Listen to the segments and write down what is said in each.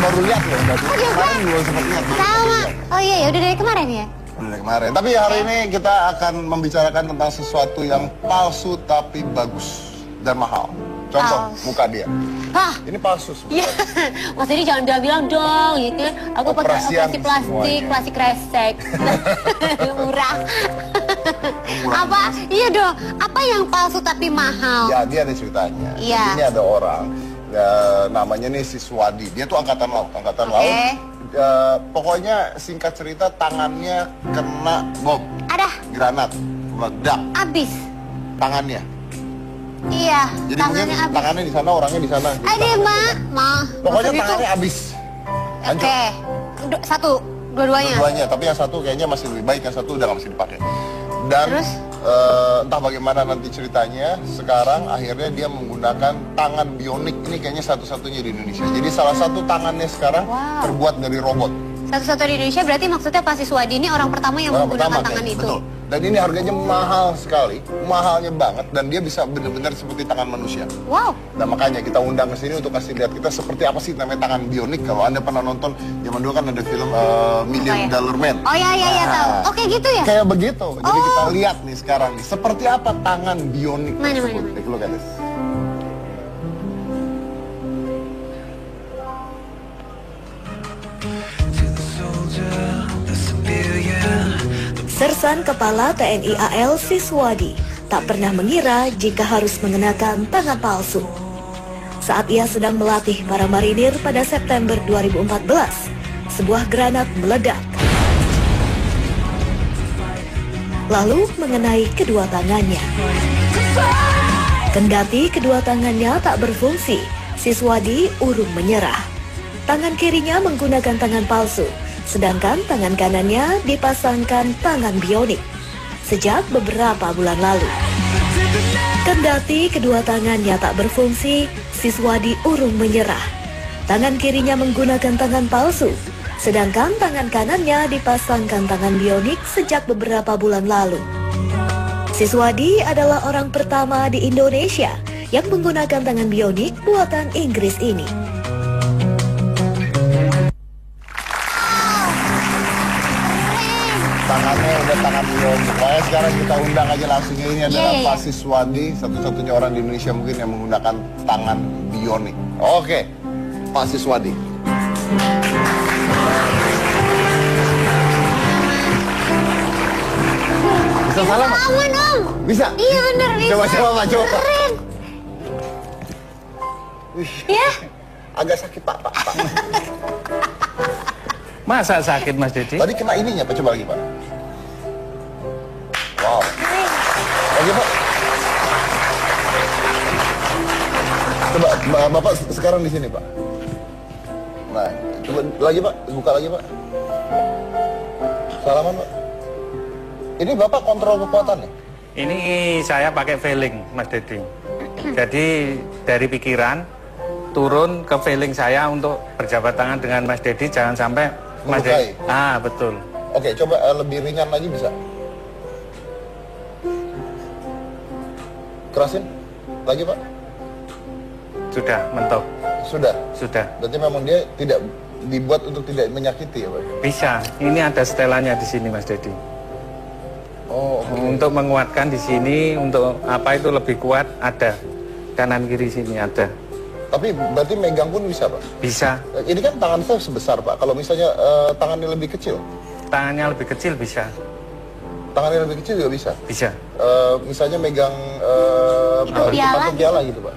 baru lihat loh. Kemarin belum sempat lihat. Sama. Oh iya, udah dari kemarin ya? Udah dari kemarin. Tapi hari ini kita akan membicarakan tentang sesuatu yang palsu tapi bagus dan mahal. Contoh, muka dia. Hah? Ini palsu Iya. sebenarnya. Mas ini jangan bilang-bilang dong, gitu kan. Aku pakai operasi plastik, plastik resek. Murah. Apa? Iya dong. Apa yang palsu tapi mahal? Jadi ada ceritanya. Iya. Ini ada orang, namanya nih si Swadi. Dia tuh angkatan laut. Pokoknya singkat cerita tangannya kena bom. Ada. Granat. Meledak. Abis. Tangannya. Iya, jadi mungkin tangannya di sana, orangnya di sana. Ada Ma. Pokoknya tangannya habis. Oke. Satu, dua-duanya. Dua-duanya, tapi yang satu kayaknya masih lebih baik, yang satu udah nggak mesti dipakai. Dan terus? Entah bagaimana nanti ceritanya, sekarang akhirnya dia menggunakan tangan bionik. Ini kayaknya satu-satunya di Indonesia. Jadi salah satu tangannya sekarang terbuat dari robot. Satu-satu di Indonesia, berarti maksudnya pasti Swadi ini orang pertama yang menggunakan tangan itu. Betul. Dan ini harganya mahal sekali, mahalnya banget, dan dia bisa benar-benar seperti tangan manusia. Wow. Nah makanya kita undang ke sini untuk kasih lihat kita seperti apa sih namanya tangan bionik. Kalau Anda pernah nonton zaman dulu kan ada film Million Dollar Man. Oh iya tahu. Oke gitu ya. Kayak begitu. Jadi kita lihat nih sekarang nih seperti apa tangan bionik tersebut. Take a look at this. Sersan Kepala TNI AL Siswadi tak pernah mengira jika harus mengenakan tangan palsu. Saat ia sedang melatih para marinir pada September 2014, sebuah granat meledak. Lalu mengenai kedua tangannya. Kendati kedua tangannya tak berfungsi, Siswadi urung menyerah. Tangan kirinya menggunakan tangan palsu, sedangkan tangan kanannya dipasangkan tangan bionik sejak beberapa bulan lalu. Kendati kedua tangannya tak berfungsi, Siswadi urung menyerah. Tangan kirinya menggunakan tangan palsu, sedangkan tangan kanannya dipasangkan tangan bionik sejak beberapa bulan lalu. Siswadi adalah orang pertama di Indonesia yang menggunakan tangan bionik buatan Inggris ini. Tangannya udah tangan bionik. Pokoknya sekarang kita undang aja langsung. Ini adalah Pak Siswadi, satu-satunya orang di Indonesia mungkin yang menggunakan tangan bionik. Oke, Pak Siswadi. Bisa salam? Aman Om. Bisa? Iya bener bisa. Coba Pak, coba. Keren. Ya. Agak sakit Pak. Masa sakit Mas Dedi? Tadi kena ininya Pak, coba lagi Pak. Wow. Lagi Pak. Coba Bapak sekarang di sini Pak. Nah, coba lagi Pak, buka lagi Pak. Salaman Pak. Ini Bapak kontrol kekuatan ya? Ini saya pakai feeling Mas Dedi. Jadi dari pikiran turun ke feeling saya untuk berjabat tangan dengan Mas Dedi, jangan sampai Mas Dedi. Betul. Oke, coba lebih ringan lagi bisa? Kerasin? Lagi Pak? Sudah, mentok. Sudah? Sudah. Berarti memang dia tidak dibuat untuk tidak menyakiti ya Pak? Bisa, ini ada setelannya di sini Mas Dedi. Oh, untuk menguatkan di sini, untuk apa itu lebih kuat ada. Kanan kiri sini ada. Tapi berarti megang pun bisa Pak? Bisa. Ini kan tangan saya sebesar Pak, kalau misalnya tangannya lebih kecil? Tangannya lebih kecil bisa. Tangannya lebih kecil juga bisa? Bisa. Misalnya megang piala gitu Pak?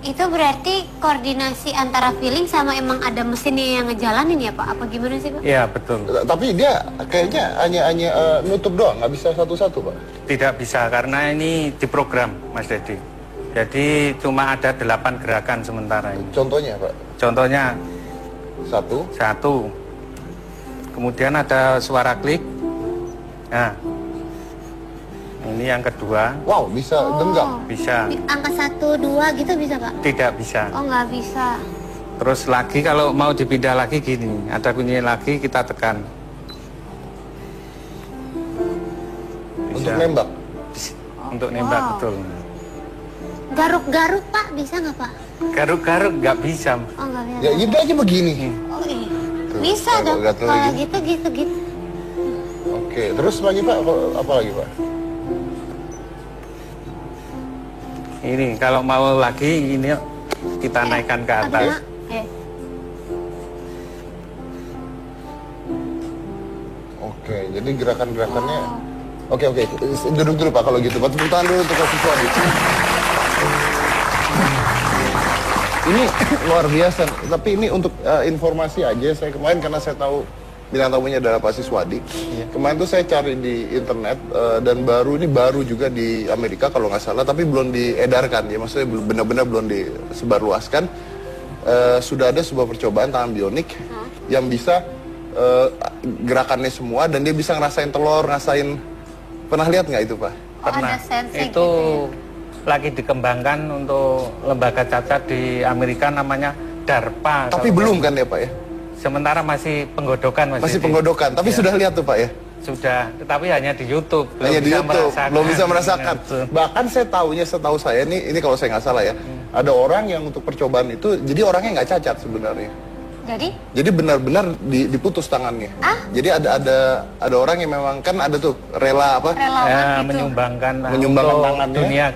Itu berarti koordinasi antara feeling sama emang ada mesinnya yang ngejalanin ya Pak? Apa gimana sih Pak? Iya betul. Tapi dia kayaknya hanya nutup doang, nggak bisa satu-satu Pak? Tidak bisa karena ini diprogram Mas Dedi. Jadi cuma ada 8 gerakan sementara ini. Contohnya Pak? Contohnya satu. Kemudian ada suara klik. Nah, ini yang kedua. Wow, bisa genggam? Bisa. Angka 1, 2 gitu bisa Pak? Tidak bisa. Oh nggak bisa. Terus lagi kalau mau dipindah lagi gini, ada bunyi lagi kita tekan. Untuk nembak? Untuk nembak, betul. Garuk-garuk Pak, bisa nggak Pak? Garuk-garuk nggak bisa. Oh nggak bisa. Ya gitu aja begini. Oh iya. Tuh, Bisa dong, kalau gitu. Oke, terus lagi Pak, apa lagi Pak? Ini kalau mau lagi ini kita naikkan ke atas. Oke, jadi gerakan-gerakannya. Oke, duduk dulu Pak kalau gitu. Pak, tepuk tangan dulu untuk siswa. Ini luar biasa. Tapi ini untuk informasi aja. Saya kemarin karena saya tahu bintang tamunya adalah Pak Siswadi. Kemarin tuh saya cari di internet dan baru juga di Amerika kalau nggak salah, tapi belum diedarkan ya. Maksudnya benar-benar belum disebarluaskan. Sudah ada sebuah percobaan tangan bionik yang bisa gerakannya semua dan dia bisa ngerasain telur, pernah lihat nggak itu Pak? Pernah. Itu lagi dikembangkan untuk lembaga cacat di Amerika namanya DARPA. Tapi belum kan ya Pak ya? Sementara masih penggodokan. Masih penggodokan, tapi sudah lihat tuh Pak ya? Sudah, tetapi hanya di YouTube. Hanya di YouTube, belum bisa merasakan. Bahkan setahu saya ini kalau saya nggak salah ya, ada orang yang untuk percobaan itu, jadi orangnya nggak cacat sebenarnya. Jadi benar-benar diputus tangannya. Jadi ada orang yang memang kan ada tuh rela menyumbangkan tangannya dunia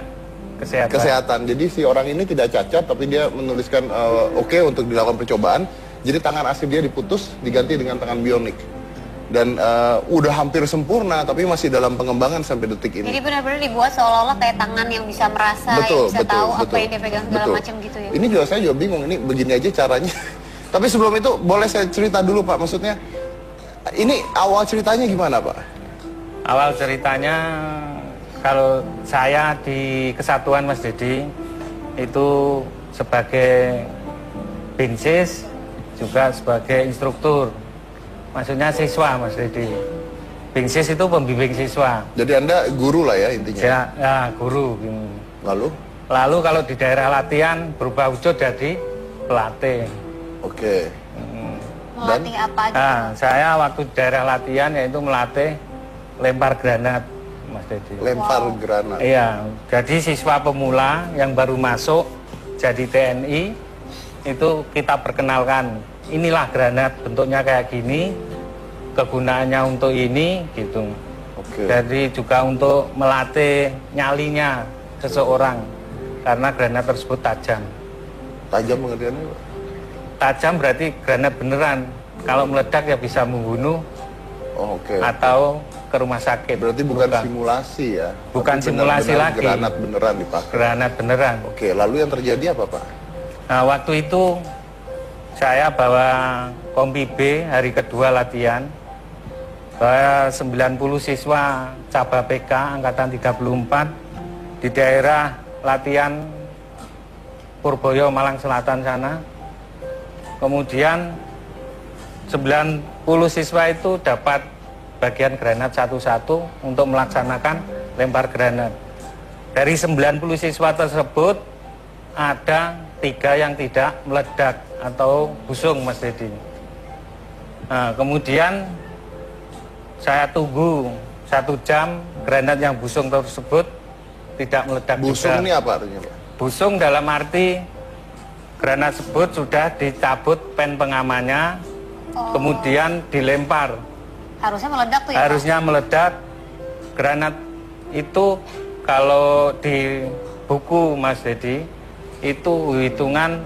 kesehatan. Jadi si orang ini tidak cacat tapi dia menuliskan oke untuk dilakukan percobaan. Jadi tangan asli dia diputus diganti dengan tangan bionik. Dan udah hampir sempurna tapi masih dalam pengembangan sampai detik ini. Jadi benar-benar dibuat seolah-olah kayak tangan yang bisa merasa, yang bisa tahu apa yang dia pegang segala macam gitu ya. Ini juga saya juga bingung, ini begini aja caranya. Tapi sebelum itu boleh saya cerita dulu Pak, maksudnya ini awal ceritanya gimana Pak? Awal ceritanya kalau saya di Kesatuan Mas Dedi itu sebagai binsis juga sebagai instruktur, maksudnya siswa Mas Dedi. Binsis itu pembimbing siswa. Jadi Anda guru lah ya intinya? Ya guru. Lalu kalau di daerah latihan berubah wujud jadi pelatih. Oke. Melatih apa aja? Saya waktu di daerah latihan yaitu melatih lempar granat, Mas Dedi. Lempar granat. Iya. Jadi siswa pemula yang baru masuk jadi TNI itu kita perkenalkan. Inilah granat, bentuknya kayak gini, kegunaannya untuk ini, gitu. Oke. Jadi juga untuk melatih nyalinya seseorang karena granat tersebut tajam. Tajam pengertiannya Pak? Tajam berarti granat beneran. Kalau meledak ya bisa membunuh atau ke rumah sakit. Berarti bukan simulasi ya? Bukan simulasi lagi. Granat beneran dipakai? Granat beneran. Oke, lalu yang terjadi apa Pak? Nah waktu itu saya bawa kompi B hari kedua latihan. Bawa 90 siswa Caba PK Angkatan 34 di daerah latihan Purboyo Malang Selatan sana. Kemudian 90 siswa itu dapat bagian granat satu-satu untuk melaksanakan lempar granat. Dari 90 siswa tersebut ada 3 yang tidak meledak atau busung Mas Dedi. Nah, kemudian saya tunggu 1 jam, granat yang busung tersebut tidak meledak. Busung juga. Ini apa artinya Pak? Busung dalam arti granat tersebut sudah dicabut pen pengamannya, kemudian dilempar. Harusnya meledak tuh ya? Harusnya meledak. Granat itu kalau di buku Mas Dedi itu hitungan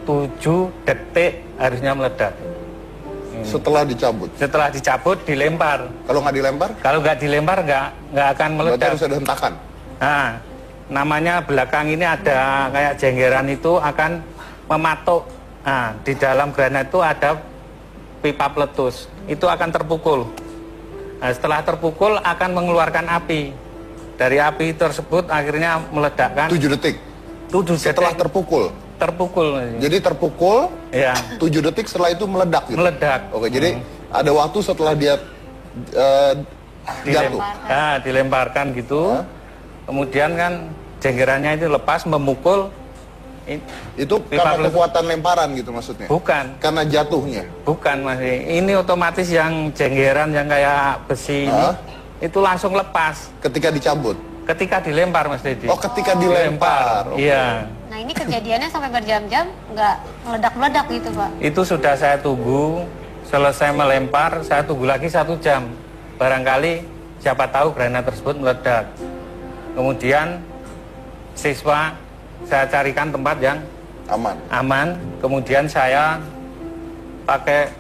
7 detik harusnya meledak. Setelah dicabut? Setelah dicabut dilempar. Kalau nggak dilempar? Kalau nggak dilempar nggak akan meledak. Berarti harus ada hentakan? Nah, namanya belakang ini ada kayak jenggeran itu akan mematuk. Nah, di dalam granat itu ada pipa peletus. Itu akan terpukul. Nah, setelah terpukul akan mengeluarkan api. Dari api tersebut akhirnya meledakkan. 7 detik? 7 detik. Setelah terpukul? Terpukul. Jadi terpukul, ya. 7 detik setelah itu meledak gitu? Meledak. Oke, jadi ada waktu setelah dia jatuh? Dilemparkan gitu. Kemudian kan jenggerannya itu lepas memukul. Itu karena kekuatan lemparan gitu maksudnya? Bukan. Karena jatuhnya? Bukan Mas. Ini otomatis yang jenggeran yang kayak besi ini itu langsung lepas. Ketika dicabut? Ketika dilempar, Mas Dedi. Oh, ketika dilempar. Iya. Nah ini kejadiannya sampai berjam-jam nggak meledak-meledak gitu Pak? Itu sudah saya tunggu, selesai melempar, saya tunggu lagi 1 jam. Barangkali siapa tahu granat tersebut meledak. Kemudian siswa saya carikan tempat yang aman. Kemudian saya pakai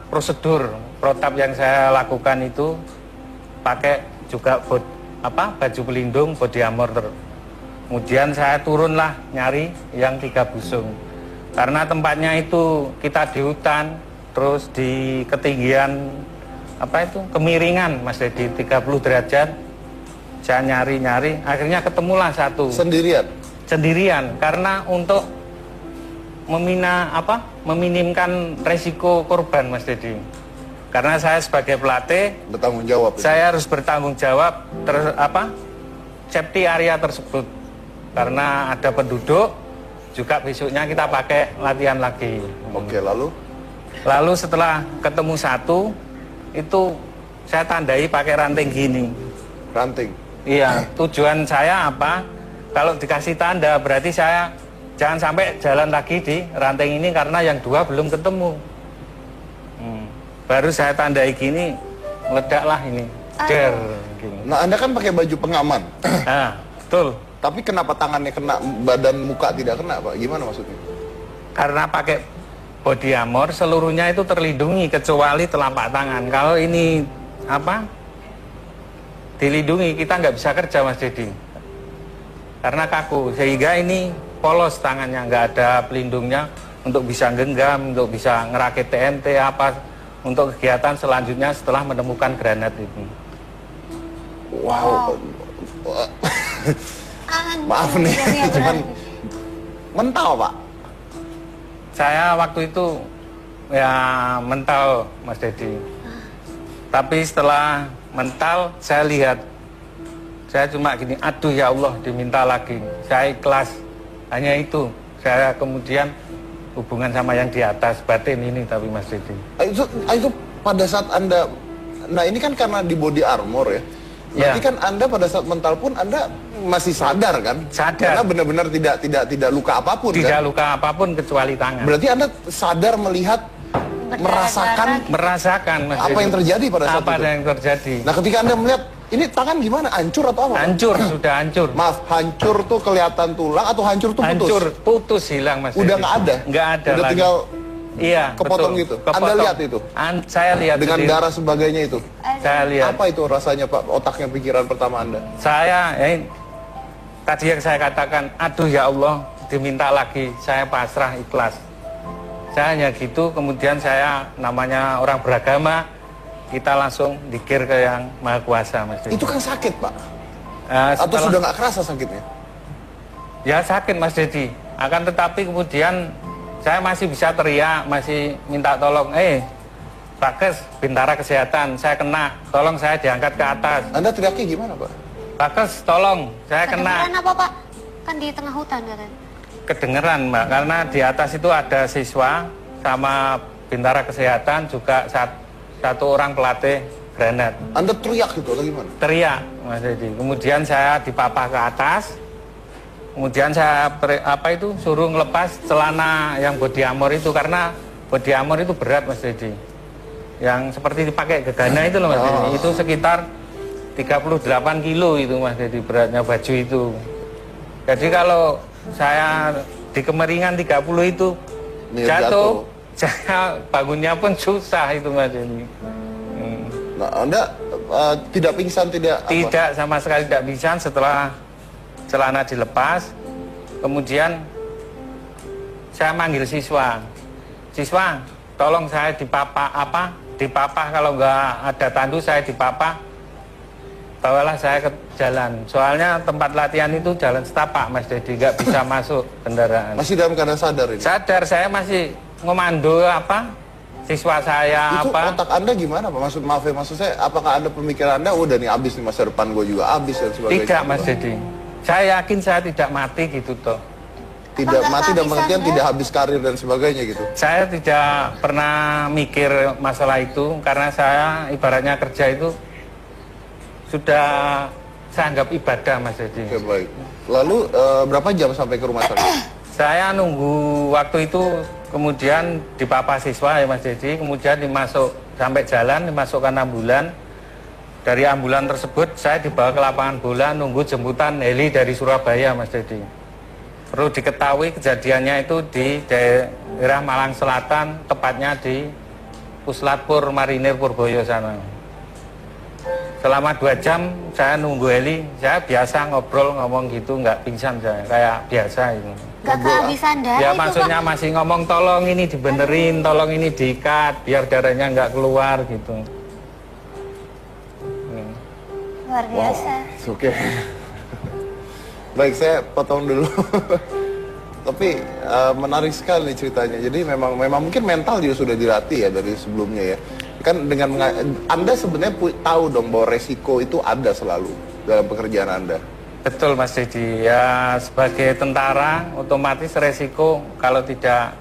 prosedur protap yang saya lakukan itu pakai juga baju pelindung, body armor. Kemudian saya turunlah nyari yang 3 busung. Karena tempatnya itu kita di hutan, terus di ketinggian kemiringan Mas Dedi 30 derajat. Saya nyari, akhirnya ketemulah satu. Sendirian, karena untuk meminimkan resiko korban, Mas Dedi. Karena saya sebagai pelatih bertanggung jawab. Saya harus bertanggung jawab safety area tersebut. Karena ada penduduk, juga besoknya kita pakai latihan lagi. Oke, lalu? Lalu setelah ketemu satu, itu saya tandai pakai ranting gini. Ranting? Iya, tujuan saya apa? Kalau dikasih tanda berarti saya jangan sampai jalan lagi di ranting ini karena yang 2 belum ketemu. Baru saya tandai gini, meledaklah ini. Der. Gini. Nah, Anda kan pakai baju pengaman. Nah, betul. Tapi kenapa tangannya kena, badan muka tidak kena, Pak? Gimana maksudnya? Karena pakai body armor, seluruhnya itu terlindungi kecuali telapak tangan. Kalau ini dilindungi, kita nggak bisa kerja, Mas Dedi. Karena kaku, sehingga ini polos tangannya, nggak ada pelindungnya untuk bisa genggam, untuk bisa ngerakit TNT untuk kegiatan selanjutnya setelah menemukan granat itu. Wow. Maaf nih, cuman mental, Pak. Saya waktu itu ya mental, Mas Dedi. Tapi setelah mental, saya lihat, saya cuma gini, aduh ya Allah, diminta lagi. Saya ikhlas, hanya itu. Saya kemudian hubungan sama yang di atas, batin ini tapi Mas Dedi. Itu pada saat Anda, nah ini kan karena di body armor ya. Berarti kan Anda pada saat mental pun Anda masih sadar kan? Sadar. Karena benar-benar tidak luka apapun tidak kan? Tidak luka apapun kecuali tangan. Berarti Anda sadar melihat, merasakan Mas apa yang terjadi pada saat itu? Apa yang terjadi. Nah ketika Anda melihat, ini tangan gimana? Hancur atau apa? Hancur, sudah hancur. Maaf, hancur tuh kelihatan tulang atau hancur tuh putus? Hancur, putus, hilang Mas. Udah nggak ada? Nggak ada udah lagi. Tinggal iya, kepotong betul. gitu? Kepotong. Anda lihat itu? Saya lihat dengan sendiri. Darah sebagainya itu? Saya lihat. Apa itu rasanya Pak, otaknya, pikiran pertama Anda? Saya, tadi yang saya katakan, aduh ya Allah, diminta lagi, saya pasrah, ikhlas. Saya hanya gitu, kemudian saya namanya orang beragama, kita langsung dikir ke yang Maha Kuasa, Mas. Itu kan sakit, Pak? Atau sudah nggak kerasa sakitnya? Ya sakit, Mas Dedi. Akan tetapi kemudian saya masih bisa teriak, masih minta tolong, Pak Kes, Bintara Kesehatan, saya kena, tolong saya diangkat ke atas. Anda teriaknya gimana, Pak? Pak Kes, tolong, saya kena. Kedengeran apa, Pak? Kan di tengah hutan katanya. Kedengeran, Mbak, karena di atas itu ada siswa sama Bintara Kesehatan, juga satu orang pelatih granat. Anda teriak gitu atau gimana? Teriak, Mas Dedi. Kemudian saya dipapah ke atas. Kemudian saya suruh ngelepas celana yang body armor itu, karena body armor itu berat, Mas Dedi. Yang seperti dipakai gegana itu loh, Mas Dedi. Itu sekitar 38 kilo itu, Mas Dedi, beratnya baju itu. Jadi kalau saya di kemeringan 30 itu jatuh, saya bangunnya pun susah itu, Mas Dedi. Nah, Anda tidak pingsan, tidak sama sekali tidak pingsan. Setelah celana dilepas, kemudian saya manggil siswa, tolong saya dipapah, kalau nggak ada tandu saya dipapah, bawalah saya ke jalan. Soalnya tempat latihan itu jalan setapak, Mas Dedi, nggak bisa masuk kendaraan. Masih dalam keadaan sadar ini? Sadar, saya masih ngomando siswa saya. Itu otak Anda gimana, Pak? Maksud saya, apakah Anda pemikiran Anda, udah nih abis nih, masa depan gue juga abis dan sebagainya? Tidak, Mas Dedi. Saya yakin saya tidak mati gitu toh. Tidak mati dan pengertian tidak habis karir dan sebagainya gitu? Saya tidak pernah mikir masalah itu, karena saya ibaratnya kerja itu sudah saya anggap ibadah, Mas Dedi. Oke, baik. Lalu berapa jam sampai ke rumah sakit? Saya nunggu waktu itu, kemudian dipapa siswa ya Mas Dedi, kemudian sampai jalan, dimasukkan ambulan. Dari ambulan tersebut saya dibawa ke lapangan bola, nunggu jemputan heli dari Surabaya, Mas Dedi. Perlu diketahui kejadiannya itu di daerah Malang Selatan, tepatnya di Puslatpur Marinir Purboyo sana. Selama 2 jam saya nunggu heli, saya biasa ngobrol ngomong gitu, nggak pingsan saya, kayak biasa ini. Gak kehabisan darah ya itu, maksudnya Pak. masih ngomong tolong ini dibenerin, tolong ini diikat biar darahnya nggak keluar gitu. Luar biasa. Oke. Baik, saya potong dulu. Tapi menarik sekali ceritanya. Jadi memang mungkin mental juga sudah dilatih ya dari sebelumnya ya. Kan dengan Anda sebenarnya tahu dong bahwa resiko itu ada selalu dalam pekerjaan Anda. Betul Mas Dedi, ya sebagai tentara otomatis resiko kalau tidak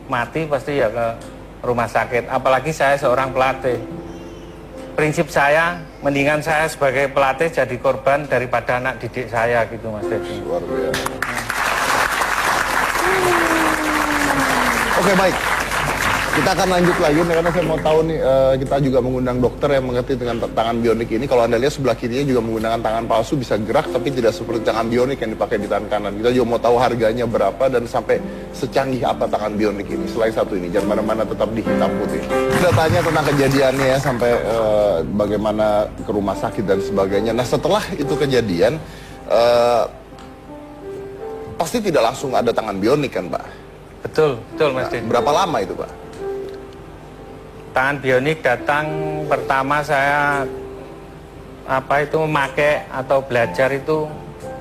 mati pasti ya ke rumah sakit. Apalagi saya seorang pelatih. Prinsip saya, mendingan saya sebagai pelatih jadi korban daripada anak didik saya gitu Mas Dedi. Luar biasa. Oke, baik. Kita akan lanjut lagi karena saya mau tahu nih, kita juga mengundang dokter yang mengerti dengan tangan bionik ini. Kalau Anda lihat sebelah kirinya juga menggunakan tangan palsu, bisa gerak tapi tidak seperti tangan bionik yang dipakai di tangan kanan. Kita juga mau tahu harganya berapa dan sampai secanggih apa tangan bionik ini. Selain satu ini, jangan mana-mana, tetap di Hitam Putih. Kita tanya tentang kejadiannya ya, sampai bagaimana ke rumah sakit dan sebagainya. Nah, setelah itu kejadian, pasti tidak langsung ada tangan bionik kan, Pak? Betul Mas Dedi. Berapa lama itu, Pak? Tangan bionik datang pertama saya memakai atau belajar itu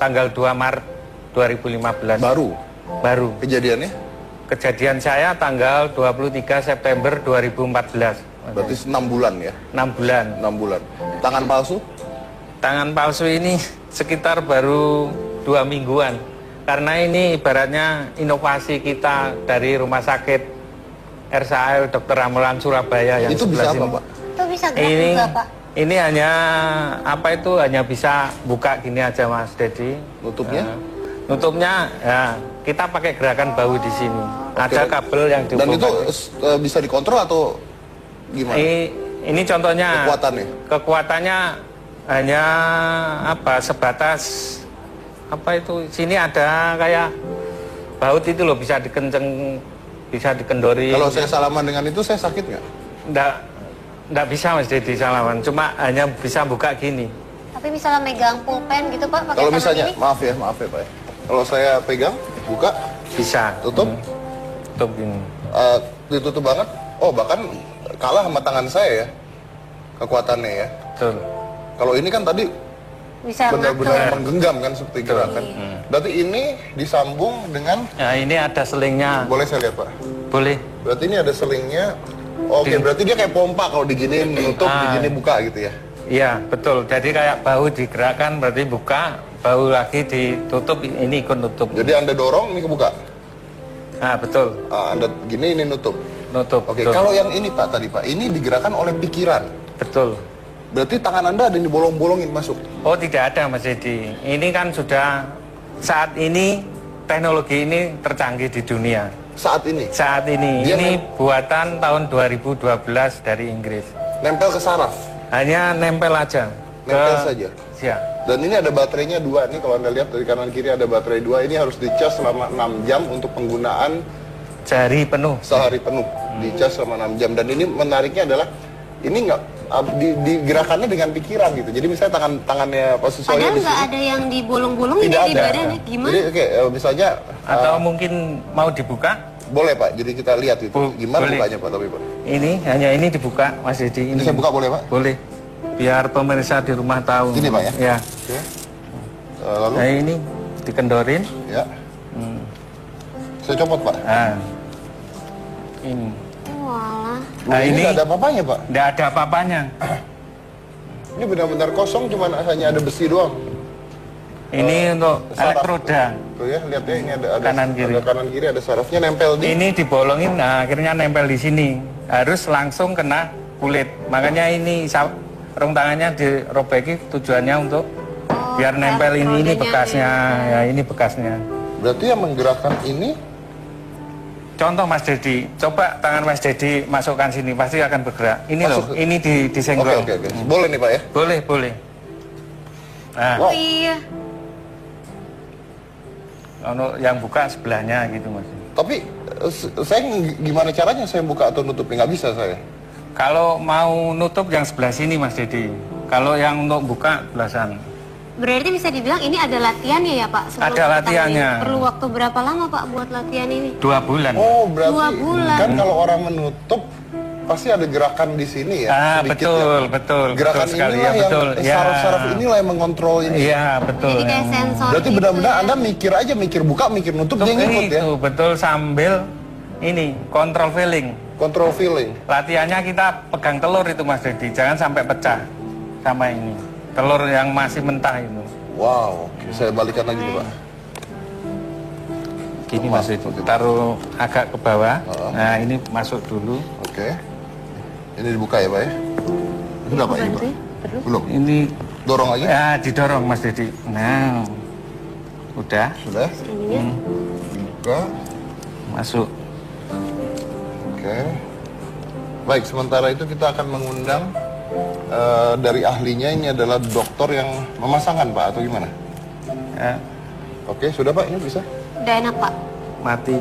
tanggal 2 Maret 2015. Baru. Kejadiannya? Kejadian saya tanggal 23 September 2014. Berarti 6 bulan ya? 6 bulan. 6 bulan. Tangan palsu? Tangan palsu ini sekitar baru 2 mingguan. Karena ini ibaratnya inovasi kita dari rumah sakit RSAL Dr. Ramelan Surabaya yang itu sebelah bisa sini. apa, Pak? Itu bisa gerak juga, Pak. Ini hanya bisa buka gini aja Mas Dedi. Nutupnya? Nutupnya ya kita pakai gerakan bahu di sini. Ada kabel yang dihubungkan. Dan itu bisa dikontrol atau gimana? Ini contohnya. Kekuatannya hanya sebatas sini ada kayak baut itu loh, bisa dikendori. Kalau saya salaman dengan itu saya sakit nggak? Nggak bisa Mas Dedi salaman, cuma hanya bisa buka gini. Tapi misalnya megang pulpen gitu Pak, pakai kalau tangan misalnya, ini? maaf ya Pak ya. Kalau saya pegang, buka, bisa. Tutup? Tutup gini. Ditutup banget? Oh, bahkan kalah sama tangan saya ya, kekuatannya ya. Betul. Kalau ini kan tadi Bisa benar-benar menggenggam kan seperti gerakan. Berarti ini disambung dengan... Ya, ini ada selingnya. Boleh saya lihat, Pak? Boleh. Berarti ini ada selingnya. Oke, berarti dia kayak pompa, kalau diginiin menutup, digini buka gitu ya? Iya, betul. Jadi kayak bahu digerakkan berarti buka, bahu lagi ditutup, ini ikut nutup. Jadi Anda dorong, ini kebuka? Nah, betul. Anda gini, ini nutup? Nutup. Oke, kalau yang ini Pak tadi Pak, ini digerakkan oleh pikiran? Betul. Berarti tangan Anda ada yang dibolong-bolongin masuk? Oh, tidak ada Mas Edi. Ini kan sudah, saat ini teknologi ini tercanggih di dunia. Saat ini? Saat ini. Ini buatan tahun 2012 dari Inggris. Nempel ke saraf? Hanya nempel aja. Nempel saja? Iya. Dan ini ada baterainya 2 nih, kalau Anda lihat dari kanan kiri ada baterai 2. Ini harus dicas selama 6 jam untuk penggunaan sehari penuh. Sehari penuh, dicas selama 6 jam. Dan ini menariknya adalah ini nggak digerakannya dengan pikiran gitu. Jadi misalnya tangannya Pak Suswoyo padahal di sini nggak ada yang dibolong-bolongin ya di badannya, gimana? Jadi misalnya atau mungkin mau dibuka? Boleh Pak, jadi kita lihat itu. Gimana bukanya Pak, tapi Pak? Ini, hanya ini dibuka Mas Edi. Ini saya buka boleh Pak? Boleh. Biar pemirsa di rumah tahu. Ini Pak ya? Ya. Oke. Lalu? Nah ini dikendorin. Ya. Saya copot Pak. Nah. Ini. Walah. Nah, ini nggak ada apa-apanya Pak? Nggak ada apa-apanya. Ini benar-benar kosong, cuman hanya ada besi doang. Ini untuk elektroda. Tuh ya, lihat ya, ini ada kanan kiri. Ada kanan kiri, ada sarafnya nempel di. Ini dibolongin, nah akhirnya nempel di sini. Harus langsung kena kulit. Makanya ini rong tangannya dirobeki tujuannya untuk biar nempel ini bekasnya, ya ini bekasnya. Berarti yang menggerakkan ini? Contoh Mas Dedi, coba tangan Mas Dedi masukkan sini, pasti akan bergerak. Ini loh, ini disenggol. Oke. Boleh nih Pak ya? Boleh. Nah, Oh iya. Ono yang buka sebelahnya gitu Mas. Tapi saya gimana caranya saya buka atau nutup? Nggak bisa saya. Kalau mau nutup yang sebelah sini Mas Dedi. Kalau yang untuk buka belah sana. Berarti bisa dibilang ini ada latihannya ya Pak? Sebelum Ada latihannya. Perlu waktu berapa lama Pak buat latihan ini? 2 bulan. Oh, berarti 2 bulan. kan kalau orang menutup pasti ada gerakan di sini ya. Gerakan Betul sekali inilah ya, betul. yang saraf-saraf inilah yang mengontrol ini. Iya, betul. Jadi kayak sensor. Berarti gitu benar-benar ya? Anda mikir buka, mikir nutup, dia ngikut ya. Itu betul sambil ini kontrol feeling. Kontrol feeling. Latihannya kita pegang telur itu Mas Dedi, jangan sampai pecah sama ini. Telur yang masih mentah itu. Wow, oke. Saya balikan lagi nih Pak. Gini Mas Dedi, taruh agak ke bawah. Nah ini masuk dulu. Oke. Ini dibuka ya Pak ya? Sudah Pak ini Pak? Belum? Ini Dorong lagi? ya didorong Mas Dedi. Nah, udah. Sudah? Buka. Masuk. Oke. Baik, sementara itu kita akan mengundang dari ahlinya. Ini adalah dokter yang memasangkan Pak atau gimana? Ya, Oke, sudah Pak, ini bisa? Udah enak Pak. mati.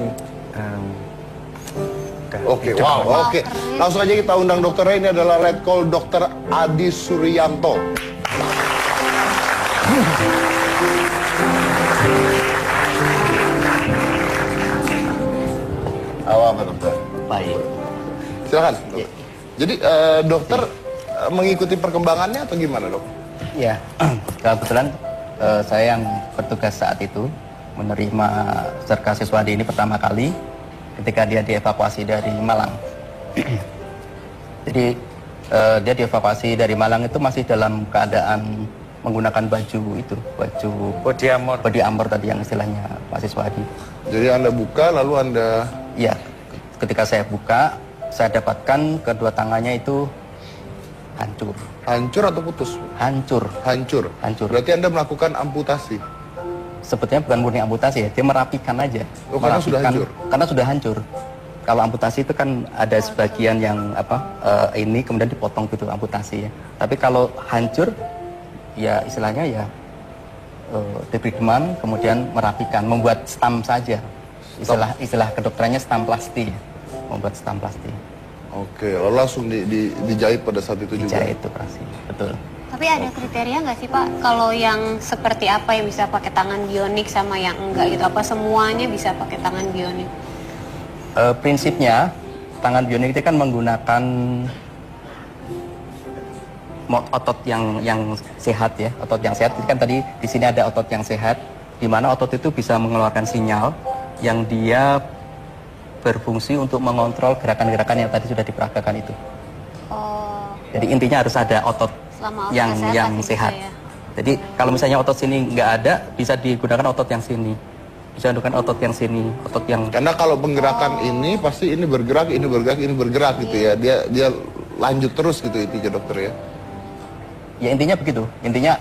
Udah, Oke, hidup. wow, oke. Langsung aja kita undang dokternya. Ini adalah Red Call Dr. Adi Suryanto. Apa dokter? Baik. Silakan. Dok. Jadi dokter mengikuti perkembangannya atau gimana dok? Ya, kebetulan saya yang bertugas saat itu menerima Serka Siswadi ini pertama kali ketika dia dievakuasi dari Malang. Jadi dia dievakuasi dari Malang itu masih dalam keadaan menggunakan baju itu, baju body armor tadi yang istilahnya Pak Siswadi. Jadi Anda buka lalu Anda... Ya, ketika saya buka, saya dapatkan kedua tangannya itu hancur. Hancur atau putus? Hancur. Hancur. Hancur. Berarti Anda melakukan amputasi? Sebetulnya bukan murni amputasi ya, dia merapikan aja. Oh, karena sudah hancur? Karena sudah hancur. Kalau amputasi itu kan ada sebagian yang ini kemudian dipotong gitu amputasi ya. Tapi kalau hancur, ya istilahnya ya diberi demam, kemudian merapikan, membuat stam saja. Istilah kedokterannya stamplasti, membuat stamplasti. Oke, lalu langsung dijahit pada saat itu juga? Dijahit itu pasti, betul. Tapi ada kriteria nggak sih Pak? Kalau yang seperti apa yang bisa pakai tangan bionik sama yang enggak gitu? Apa semuanya bisa pakai tangan bionik? Prinsipnya tangan bionik itu kan menggunakan otot yang sehat ya, otot yang sehat. Jadi kan tadi di sini ada otot yang sehat, di mana otot itu bisa mengeluarkan sinyal yang dia berfungsi untuk mengontrol gerakan-gerakan yang tadi sudah diperagakan itu. Oh. Jadi intinya harus ada otot yang sehat. Ya? Jadi kalau misalnya otot sini nggak ada, bisa digunakan otot yang sini. Bisa digunakan otot yang sini, otot yang... Karena kalau penggerakan ini pasti ini bergerak, ini bergerak, ini bergerak gitu ya. Dia lanjut terus gitu intinya dokter ya. Ya intinya begitu. Intinya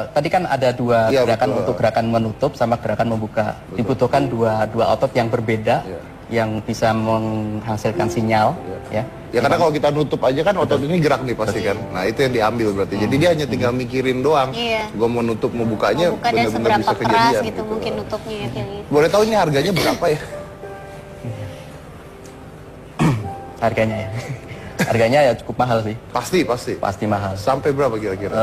tadi kan ada dua gerakan untuk gerakan menutup sama gerakan membuka. Betul. Dibutuhkan dua otot yang berbeda yang bisa menghasilkan sinyal ya. Ya karena kalau kita nutup aja kan otot ini gerak nih pasti kan. Nah itu yang diambil berarti. Jadi dia hanya tinggal mikirin doang. Gua mau nutup mau bukanya benar-benar bisa kejadian. Keras gitu mungkin nutupnya ya. Boleh tahu ini harganya berapa ya? Harganya ya. Harganya ya cukup mahal sih. Pasti mahal. Sampai berapa kira-kira?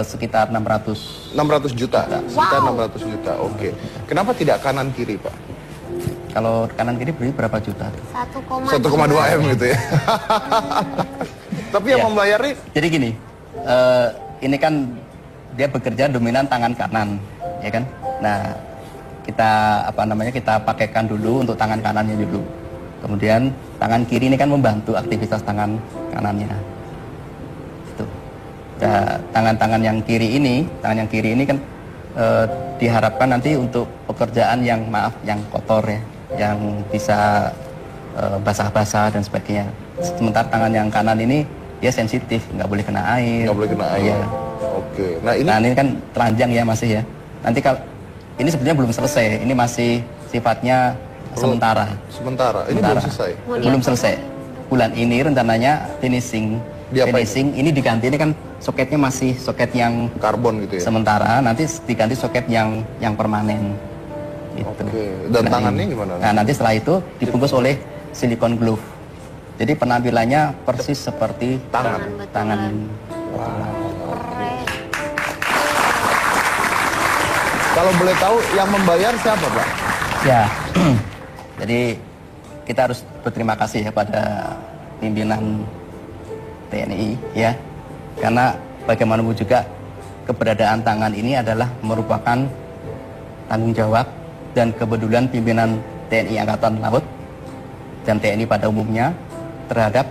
Sekitar 600 juta. Sekitar 600 juta. Oke. Kenapa tidak kanan kiri, Pak? Kalau kanan kiri beli berapa juta? 1,2 M gitu ya. Tapi yang membayarnya... Jadi gini, ini kan dia bekerja dominan tangan kanan, ya kan? Nah, kita pakaikan dulu untuk tangan kanannya dulu. Kemudian tangan kiri ini kan membantu aktivitas tangan kanannya. Itu. Nah, tangan yang kiri ini kan diharapkan nanti untuk pekerjaan yang kotor ya, yang bisa basah-basah dan sebagainya. Sementara tangan yang kanan ini dia sensitif, nggak boleh kena air. Nggak boleh kena air. Iya. Oke. Nah ini kan telanjang ya masih ya. Nanti kalau ini sebenarnya belum selesai, ini masih sifatnya sementara. Sementara. Ini belum selesai. Belum selesai. Bulan ini rencananya finishing. Finishing ini diganti, ini kan soketnya masih soket yang karbon gitu ya. Sementara nanti diganti soket yang permanen. Gitu. Oke. Dan tangannya gimana? Nah, nanti setelah itu dibungkus oleh silikon glove. Jadi penampilannya persis seperti tangan. Kalau boleh tahu yang membayar siapa, Pak? Ya. Jadi kita harus berterima kasih ya pada pimpinan TNI ya. Karena bagaimanapun juga keberadaan tangan ini adalah merupakan tanggung jawab dan kepedulian pimpinan TNI Angkatan Laut dan TNI pada umumnya terhadap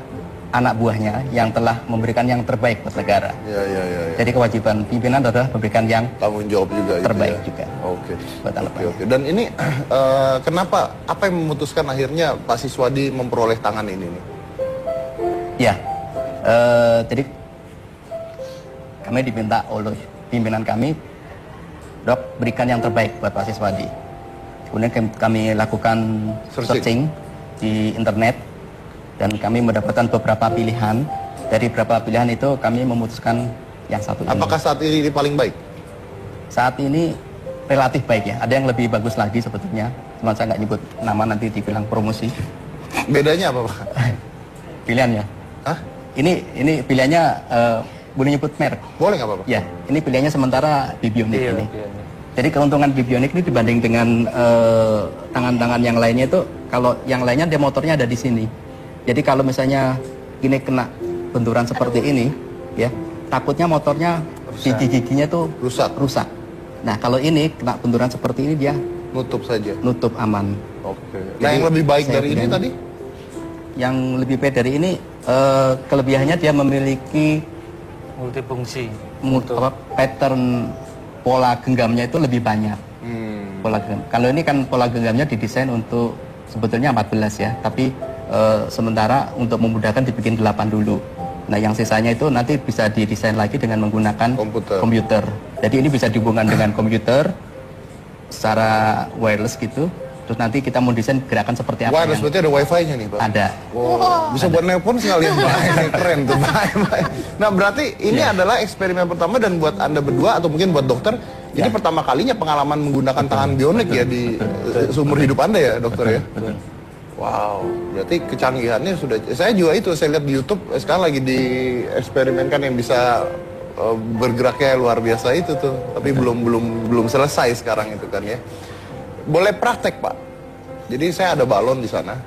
anak buahnya yang telah memberikan yang terbaik buat negara. Ya. Jadi kewajiban pimpinan adalah memberikan yang tanggung jawab juga terbaik itu ya? juga. Oke. Buat anak buahnya. Oke. Dan ini kenapa? Apa yang memutuskan akhirnya Pak Siswadi memperoleh tangan ini nih? Ya. Jadi kami diminta oleh pimpinan kami, Dok, berikan yang terbaik buat Pak Siswadi. Kemudian kami lakukan searching di internet dan kami mendapatkan beberapa pilihan. Dari beberapa pilihan itu kami memutuskan yang satu ini. Apakah saat ini paling baik? Saat ini relatif baik ya. Ada yang lebih bagus lagi sebetulnya. Cuma saya nggak nyebut nama, nanti dibilang promosi. Bedanya apa, Pak? Pilihannya? Hah? Ini pilihannya boleh nyebut merek? Boleh nggak apa-apa? Ya, ini pilihannya sementara Bibionik ini. Jadi keuntungan Bibionik ini dibanding dengan tangan-tangan yang lainnya itu, kalau yang lainnya dia motornya ada di sini. Jadi kalau misalnya ini kena benturan seperti ini, ya takutnya motornya gigi-giginya tuh rusak. Nah kalau ini kena benturan seperti ini dia nutup saja. Nutup aman. Oke. Nah yang lebih baik dari ini tadi? Yang lebih baik dari ini kelebihannya dia memiliki multifungsi. Pattern pola genggamnya itu lebih banyak. Pola genggam. Kalau ini kan pola genggamnya didesain untuk sebetulnya 14 ya, tapi sementara untuk memudahkan dibikin 8 dulu. Nah yang sisanya itu nanti bisa didesain lagi dengan menggunakan komputer. Jadi ini bisa dihubungkan dengan komputer secara wireless gitu. Terus nanti kita mau desain gerakan seperti apa. Wireless berarti ada wifi-nya nih, Pak? Ada. Wow. Bisa buat nelpon sekalian, Pak. Keren tuh, Pak. Nah berarti ini adalah eksperimen pertama, dan buat Anda berdua atau mungkin buat dokter, ini pertama kalinya pengalaman menggunakan tangan bionik ya di seumur hidup Anda ya, dokter ya? Wow, berarti kecanggihannya sudah. Saya juga itu, saya lihat di YouTube sekarang lagi dieksperimenkan yang bisa bergeraknya luar biasa itu tuh, tapi belum selesai sekarang itu kan ya. Boleh praktek, Pak. Jadi saya ada balon di sana,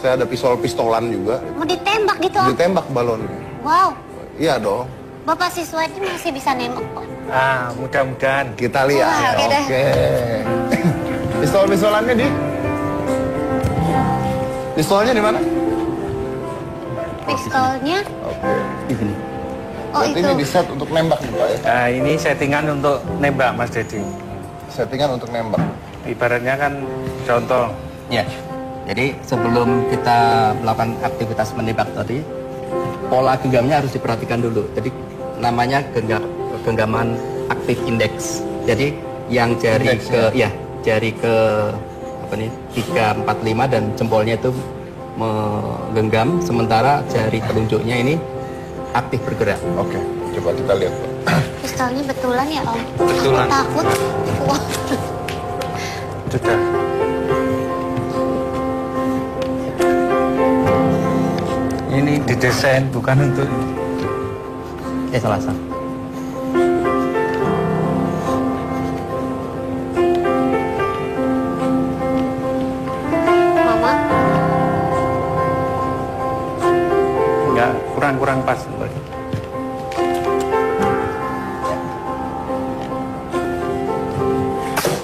saya ada pistolan juga. Mau ditembak gitu? Ditembak balonnya. Wow. Iya dong. Bapak Siswadi masih bisa nembak kok. Mudah-mudahan. Kita lihat. Oke. Pistol-pistolannya di? Pistolnya di mana? Pistolnya? Oke. Oh, berarti itu. ini di set untuk nembak nih, Pak ya? Ini settingan untuk nembak, Mas Dedi. Settingan untuk nembak. Ibaratnya kan contoh. Ya. Jadi sebelum kita melakukan aktivitas menembak tadi, pola genggamnya harus diperhatikan dulu. Jadi namanya genggaman aktif indeks. Jadi yang jari indeks, jari ke 3, 4, 5 dan jempolnya itu menggenggam, sementara jari telunjuknya ini aktif bergerak. Oke, coba kita lihat, Pak. Pistolnya betulan ya, Om? Betulan. Takut. Wah. Sudah. Ini didesain bukan untuk salah. Mama? enggak, kurang pas.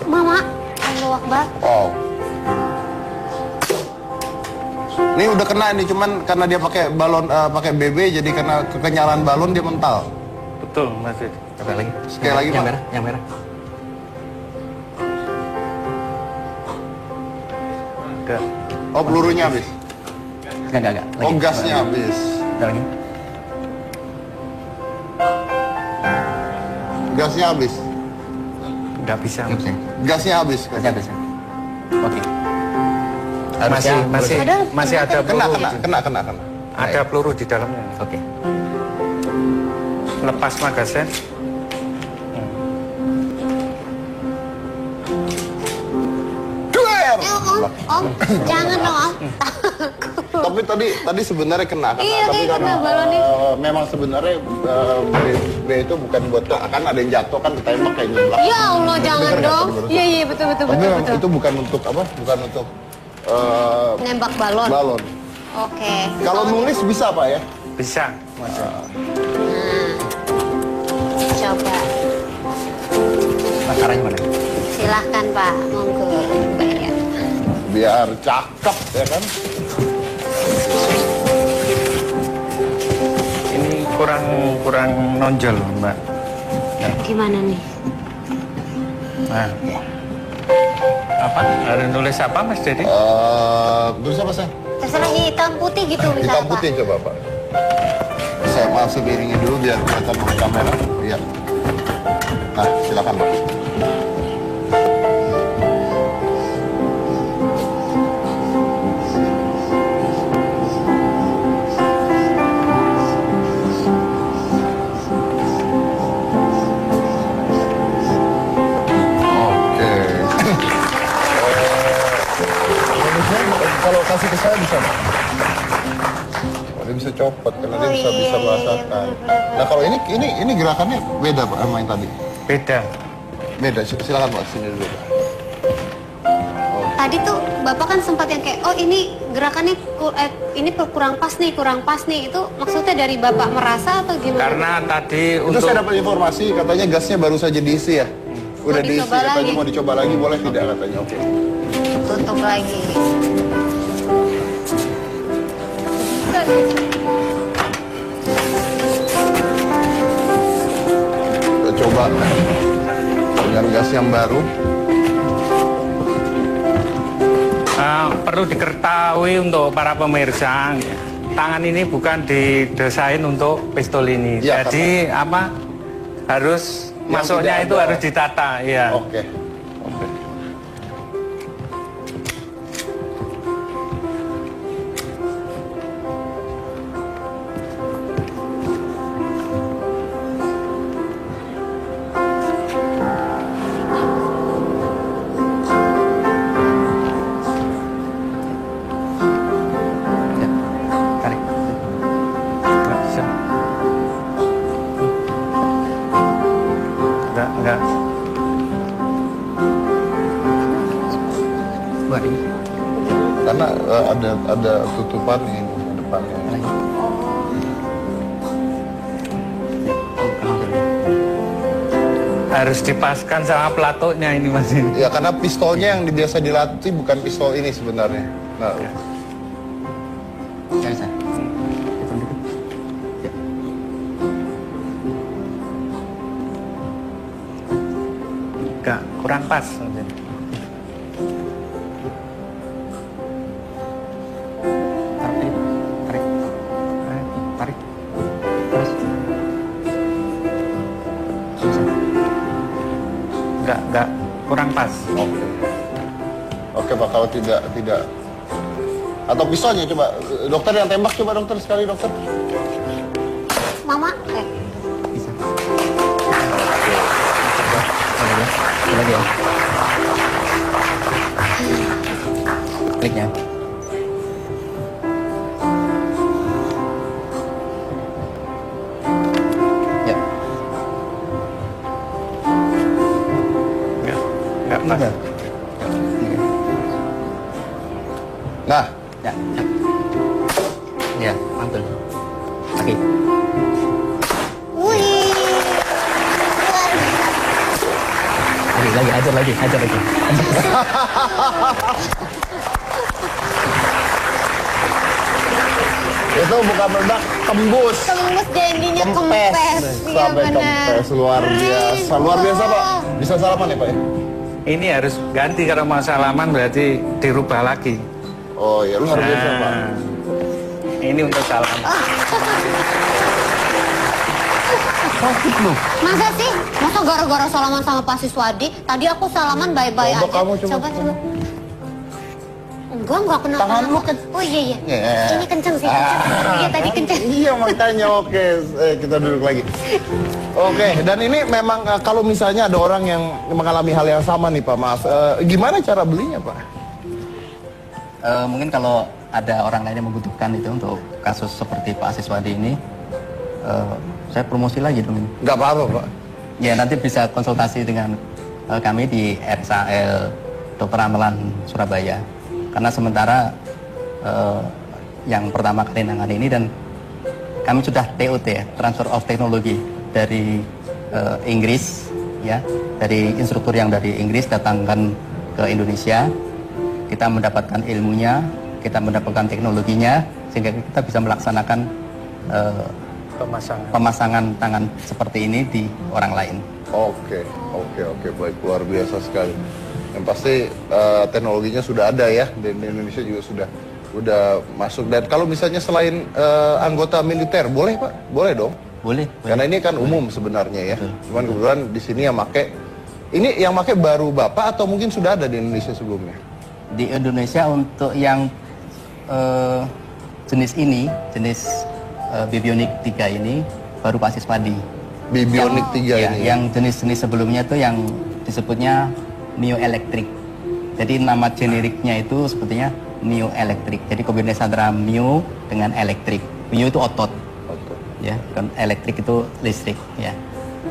Mama? Allahu Akbar. Wow. Ini udah kena ini, cuman karena dia pakai balon, pakai BB, jadi karena kekenyalan balon dia mental. Betul, Mas Dedi. Sekali lagi. Sekali lagi, yang Pak. merah, yang merah. Udah. Oh, pelurunya habis. Enggak. Oh, gasnya habis. Sekali lagi. Gasnya habis. Nggak bisa. Gasnya habis. Gasnya habis. Oke. Masih ada peluru. Kena. Ada peluru di dalamnya. Oke. Lepas magasnya. Duer. Om, jangan dong Om. Tapi tadi sebenarnya kena. Iya, tapi kena karena balonnya. memang sebenarnya B itu bukan buat kan ada yang jatuh kan ditembak kayak nyeblak. Ya Allah, jangan dong. Iya, betul. Tapi memang itu bukan untuk apa? Bukan untuk nembak balon. balon. Oke. Kalau nulis bisa Pak ya? Bisa. Coba. Takarannya mana? Silahkan Pak, monggo. Ya. Biar cakep ya kan? Ini kurang nonjol, Mbak. Ya. Gimana nih? Nah. Apa? Harus nulis apa, Mas Dedi? Tulis apa saya? Terserah hitam putih gitu misalnya Hitam putih Pak. coba Pak. Saya masuk piringnya dulu biar kelihatan di kamera. Iya. Nah, silakan Pak. Kalau kasih ke saya bisa Pak? Dia bisa copot karena dia bisa merasakan. Nah kalau ini gerakannya beda Pak sama yang tadi. Beda. Silakan Pak sini dulu Pak. Tadi tuh Bapak kan sempat yang kayak, oh ini gerakannya ini kurang pas nih. Itu maksudnya dari Bapak merasa atau gimana? Karena tadi Itu untuk saya dapat informasi katanya gasnya baru saja diisi ya. Udah Mau diisi dicoba katanya lagi? mau dicoba lagi boleh tidak katanya. Oke. Tutup lagi. Kita coba dengan gas yang baru. perlu diketahui untuk para pemirsa, tangan ini bukan didesain untuk pistol ini. Ya, jadi apa harus yang masuknya itu ada. harus ditata, ya. Oke. Oke. Tarik. Nggak bisa. Enggak. Buat ini. Karena ada tutupan ini depannya. Lagi. Oh, kenal dulu. Harus dipaskan sama pelatuknya ini Mas ini. Ya karena pistolnya yang biasa dilatih bukan pistol ini sebenarnya. Nah, Ya. Ya, bisa. Hitung dikit. Ya. Enggak, kurang pas. Tarik. Tarik. Tarik. Terus. Bisa. Enggak, kurang pas. oke. Oke Pak, kalau tidak atau pistolnya coba dokter yang tembak coba dokter sekali dokter. Mama, Bisa. Boleh ya. Satu lagi ya. Kliknya. Ya. Enggak pas. Iya. Nah, Ya. Ya, mantul. Oke. wih, Lagi, ajar lagi. itu bukan meledak, tembus. tembus jadinya kempes. Iya Sampai benar. kempes luar biasa. Luar biasa Pak. Bisa salaman ya Pak ya? Ini harus ganti kalau mau salaman berarti dirubah lagi. Oh ya luar biasa Pak. Ini untuk salaman. sakit loh. Masa sih? Masa gara-gara salaman sama Pak Siswadi? Tadi aku salaman bye-bye aja. Kamu coba. Enggak kenapa. Tangan lu kan. Oh iya. Ini kenceng sih. Iya tadi kenceng. Iya makanya oke. Kita duduk lagi. Oke, dan ini memang kalau misalnya ada orang yang mengalami hal yang sama nih Pak, maaf. Gimana cara belinya Pak? Mungkin kalau ada orang lain yang membutuhkan itu untuk kasus seperti Pak Siswadi ini, saya promosi lagi dong. Nggak apa-apa Pak. Ya nanti bisa konsultasi dengan kami di RSAL Dr. Amelan Surabaya. Karena sementara yang pertama kali nangani ini dan kami sudah TOT ya, Transfer of Technology dari Inggris ya, dari instruktur yang dari Inggris datangkan ke Indonesia. Kita mendapatkan ilmunya, kita mendapatkan teknologinya sehingga kita bisa melaksanakan pemasangan tangan seperti ini di orang lain. Oke, baik, luar biasa sekali. Yang pasti teknologinya sudah ada ya, dan di Indonesia juga sudah masuk. Dan kalau misalnya selain anggota militer, boleh Pak? Boleh dong? Boleh. Karena ini kan umum sebenarnya ya. Cuman kebetulan di sini yang make, ini yang make baru Bapak atau mungkin sudah ada di Indonesia sebelumnya? Di Indonesia untuk yang jenis ini, jenis Bibionik 3 ini baru Pak Siswadi. Bibionik 3 ya, ini? Yang jenis-jenis sebelumnya itu yang disebutnya Mio Electric. Jadi nama generiknya itu sebetulnya Mio Electric. Jadi kombinasi antara Mio dengan elektrik. Mio itu otot. Ya, kan elektrik itu listrik ya.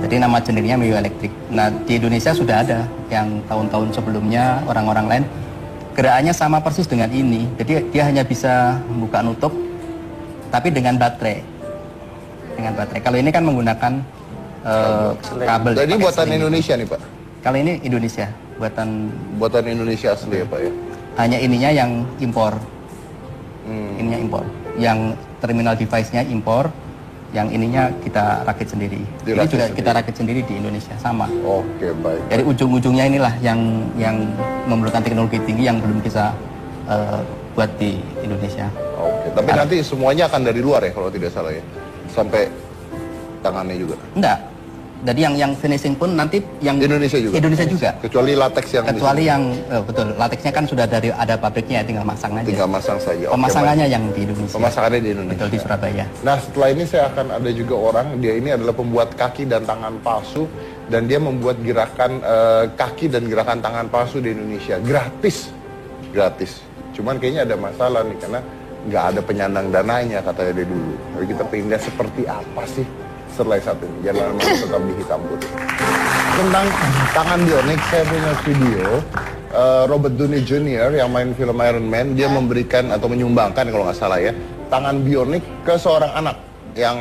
Jadi nama generiknya Mio Electric. Nah, di Indonesia sudah ada yang tahun-tahun sebelumnya orang-orang lain gerakannya sama persis dengan ini. Jadi dia hanya bisa buka nutup tapi dengan baterai. Dengan baterai. Kalau ini kan menggunakan kabel. Jadi buatan Indonesia nih Pak? Kalau ini Indonesia, buatan Indonesia asli ya Pak ya. Hanya ininya yang impor. Ininya impor. Yang terminal device-nya impor, yang ininya kita rakit sendiri. Ini juga kita rakit sendiri di Indonesia sama. Oke, baik. Jadi ujung-ujungnya inilah yang memerlukan teknologi tinggi yang belum bisa buat di Indonesia. Oke, tapi nanti semuanya akan dari luar ya kalau tidak salah ya. Sampai tangannya juga. Enggak. Jadi yang finishing pun nanti yang Indonesia juga. Indonesia juga. Kecuali lateks yang betul, lateksnya kan sudah ada pabriknya, tinggal masang aja. Tinggal masang saja. Pemasangannya yang di Indonesia. Pemasangannya di Indonesia. Betul, di Surabaya. Nah, setelah ini saya akan ada juga orang, dia ini adalah pembuat kaki dan tangan palsu dan dia membuat gerakan kaki dan gerakan tangan palsu di Indonesia gratis. Cuman kayaknya ada masalah nih karena nggak ada penyandang dananya katanya dia dulu. Jadi kita pengen lihat seperti apa sih setelah satu ini, jangan lama tetap di Hitam Putih. Tentang tangan bionik, saya punya video Robert Downey Jr. yang main film Iron Man, dia memberikan atau menyumbangkan kalau nggak salah ya, tangan bionik ke seorang anak yang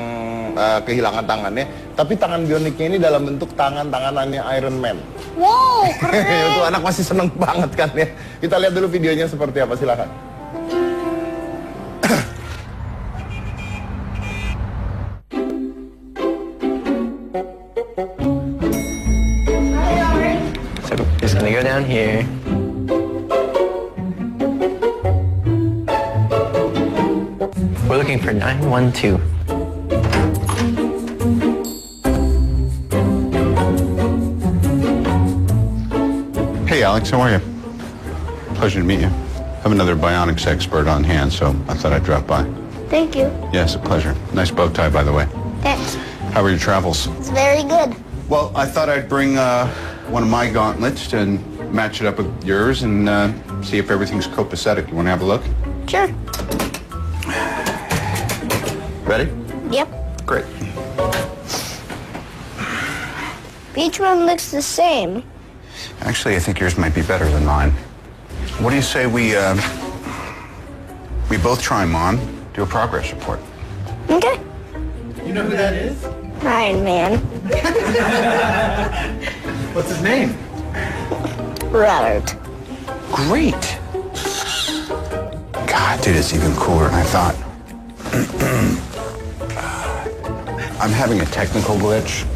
kehilangan tangannya, tapi tangan bioniknya ini dalam bentuk tangannya Iron Man. Wow, keren. Itu anak masih seneng banget kan ya. Kita lihat dulu videonya seperti apa, silakan. Just gonna go down here. We're looking for 912. Hey Alex, how are you? Pleasure to meet you. I have another bionics expert on hand, so I thought I'd drop by. Thank you. Yes, a pleasure. Nice bow tie, by the way. Thanks. How were your travels? It's very good. Well, I thought I'd bring one of my gauntlets and match it up with yours and see if everything's copacetic. You want to have a look? Sure. Ready? Yep. Great. Each one looks the same. Actually, I think yours might be better than mine. What do you say we both try them on, do a progress report? Okay. You know who that is? Iron Man. What's his name? Robert. Great. God, dude, it's even cooler than I thought. I'm having a technical glitch.